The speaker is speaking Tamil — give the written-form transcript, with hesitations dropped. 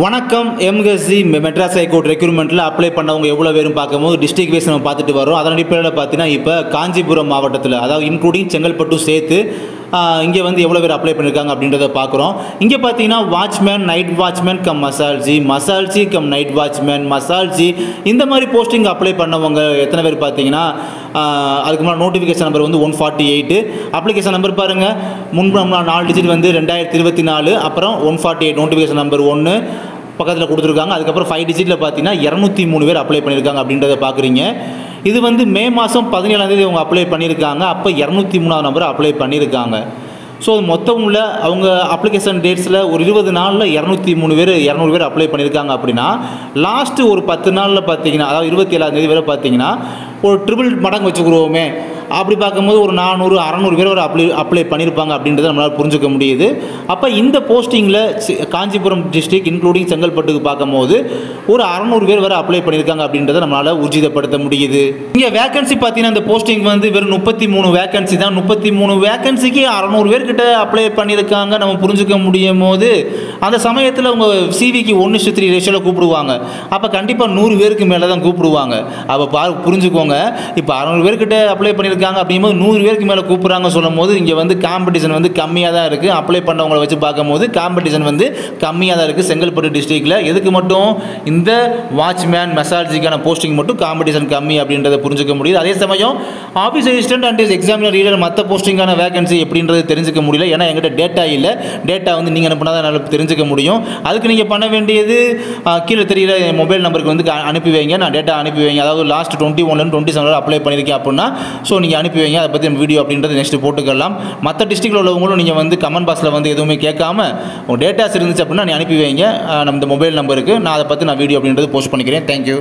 வணக்கம். எம்எஸ்சி மெட்ராஸ் ஹைகோர்ட் ரெக்ரூட்மெண்ட்டில் அப்ளை பண்ணவங்க எவ்வளோ பேரும் பார்க்கும்போது டிஸ்ட்ரிக்ட் வைஸ் நம்ம பார்த்துட்டு வரோம். அதன் அடிப்படையில் பார்த்தீங்கன்னா இப்போ காஞ்சிபுரம் மாவட்டத்தில், அதாவது இன்க்ளூடிங் செங்கல்பட்டும் சேர்த்து இங்கே வந்து எவ்வளோ பேர் அப்ளை பண்ணியிருக்காங்க அப்படின்றத பார்க்குறோம். இங்கே பார்த்தீங்கன்னா வாட்ச்மேன், நைட் வாட்ச்மேன் கம் மசால்ஜி கம் நைட் வாட்ச்மேன், மசால்ஜி இந்த மாதிரி போஸ்டிங் அப்ளை பண்ணவங்க எத்தனை பேர் பார்த்தீங்கன்னா அதுக்கு முன்னாடி நோட்டிஃபிகேஷன் நம்பர் வந்து 148, அப்ளிகேஷன் நம்பர் பாருங்கள், முன்பு 4 டிஜிட் வந்து 2024, அப்புறம் 148 நோட்டிஃபிகேஷன் நம்பர் 1 பக்கத்தில் கொடுத்துருக்காங்க. அதுக்கப்புறம் 5 டிஜிட்டில் பார்த்தீங்கன்னா 203 பேர் அப்ளை பண்ணியிருக்காங்க அப்படின்றத பார்க்குறீங்க. இது வந்து மே மாதம் 17ஆம் தேதி அவங்க அப்ளை பண்ணியிருக்காங்க. அப்போ 203ஆவது நம்பர் அப்ளை பண்ணியிருக்காங்க. ஸோ மொத்தம் உள்ள அவங்க அப்ளிகேஷன் டேட்ஸில் ஒரு 20 நாளில் 200 பேர் அப்ளை பண்ணியிருக்காங்க. அப்படின்னா லாஸ்ட்டு ஒரு 10 நாளில் பார்த்தீங்கன்னா, அதாவது 27ஆம் தேதி வரை பார்த்தீங்கன்னா ஒரு ட்ரிபிள் மடங்கு வச்சுக்கிறோமே, அப்படி பார்க்கும்போது ஒரு 400-600 பேர் வரை அப்ளை பண்ணியிருப்பாங்க அப்படின்றத நம்மளால் புரிஞ்சுக்க முடியுது. அப்போ இந்த போஸ்டிங்கில் காஞ்சிபுரம் டிஸ்ட்ரிக்ட் இன்க்ளூடிங் செங்கல்பட்டுக்கு பார்க்கும்போது ஒரு 600 பேர் வரை அப்ளை பண்ணியிருக்காங்க அப்படின்றத நம்மளால் உறுதிப்படுத்த முடியுது. இங்கே வேகன்சி பார்த்தீங்கன்னா இந்த போஸ்டிங் வந்து வெறும் 33 வேகன்சி தான். 33 வேகன்சிக்கு 600 பேர்கிட்ட அப்ளை பண்ணியிருக்காங்க நம்ம புரிஞ்சுக்க முடியும் போது, அந்த சமயத்தில் அவங்க சிவிக்கு 1:3 ரேஷியோவில் கூப்பிடுவாங்க. அப்போ கண்டிப்பாக 100 பேருக்கு மேலே தான் கூப்பிடுவாங்க. அப்போ புரிஞ்சுக்கோங்க, இப்போ 600 பேர்கிட்ட அப்ளை பண்ணியிருக்காங்க அப்படிங்கும்போது 100 பேருக்கு மேலே கூப்பிட்றாங்க சொல்லும் போது இங்கே வந்து காம்படிஷன் வந்து கம்மியாக தான் இருக்குது. அப்ளை பண்ணவங்களை வச்சு பார்க்கும்போது காம்படிஷன் வந்து கம்மியாக தான் இருக்குது செங்கல்பட்டு டிஸ்ட்ரிக்டில். எதுக்கு மட்டும் இந்த வாட்ச்மேன் மெசாலஜிக்கான போஸ்டிங் மட்டும் காம்படிஷன் கம்மி அப்படின்றத புரிஞ்சுக்க முடியுது. அதே சமயம் office assistant and examiner reader மற்ற போஸ்டிங்கான வேகன்சி எப்படின்றது தெரிஞ்சுக்க முடியல. ஏன்னா எங்கிட்ட டேட்டா இல்லை. டேட்டா வந்து நீங்கள் அனுப்பினா தான் என்னால் தெரிஞ்சுக்க முடியும். அதுக்கு நீங்கள் பண்ண வேண்டியது கீழே தெரிகிற மொபைல் நம்பருக்கு வந்து அனுப்பி வைங்க. நான் டேட்டா அனுப்பி வைங்க. அதாவது லாஸ்ட் 21 27 அப்ளை பண்ணியிருக்கேன் அப்படின்னா ஸோ நீங்கள் அனுப்பி வைங்க. அதை பற்றி வீடியோ அப்படின்றது நெக்ஸ்ட் போட்டுக்கலாம். மற்ற டிஸ்ட்ரிக்டில் உள்ளவங்களும் நீங்கள் வந்து கமெண்ட் பாக்ஸில் வந்து எதுவுமே கேட்காம உங்கள் டேட்டாஸ் இருந்துச்சு அப்படின்னா நீ அனுப்பி வைங்க நம்ம இந்த மொபைல் நம்பருக்கு. நான் அதை பற்றி வீடியோ அப்படின்றது போஸ்ட் பண்ணிக்கிறேன். தேங்க்யூ.